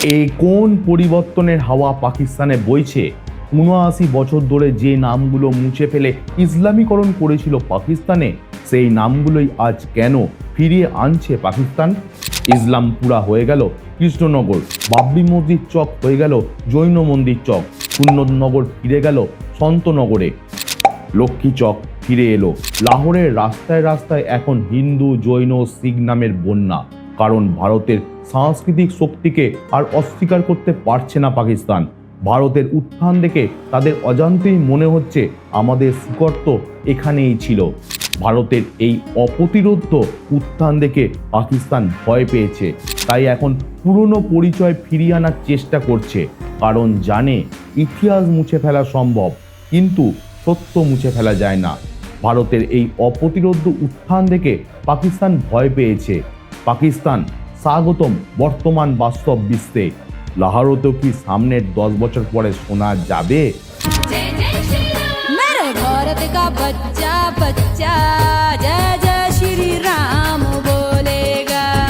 এই কোন পরিবর্তনের হাওয়া পাকিস্তানে বইছে? ৭৯ বছর ধরে যে নামগুলো মুছে ফেলে ইসলামীকরণ করেছিল পাকিস্তানে, সেই নামগুলোই আজ কেন ফিরিয়ে আনছে পাকিস্তান? ইসলামপুরা হয়ে গেল কৃষ্ণনগর, বাবরি মসজিদ চক হয়ে গেল জৈন মন্দির চক, সুন্নতনগর ফিরে গেল সন্তনগরে, লক্ষ্মী চক ফিরে এলো। লাহোরের রাস্তায় রাস্তায় এখন হিন্দু, জৈন, শিখ নামের বন্যা। কারণ ভারতের সাংস্কৃতিক শক্তিকে আর অস্বীকার করতে পারছে না পাকিস্তান। ভারতের উত্থান দেখে তাদের অজান্তেই মনে হচ্ছে আমাদের শিকড় তো এখানেই ছিল। ভারতের এই অপ্রতিরোধ্য উত্থান দেখে পাকিস্তান ভয় পেয়েছে, তাই এখন পুরনো পরিচয় ফিরিয়ে আনার চেষ্টা করছে। কারণ জানে ইতিহাস মুছে ফেলা সম্ভব, কিন্তু সত্য মুছে ফেলা যায় না। ভারতের এই অপ্রতিরোধ্য উত্থান দেখে পাকিস্তান ভয় পেয়েছে। পাকিস্তান স্বাগতম বর্তমান বাস্তব বিশ্বে। লাহোরেও কি সামনের 10 বছর পরে শোনা যাবে? मेरे भारत का बच्चा बच्चा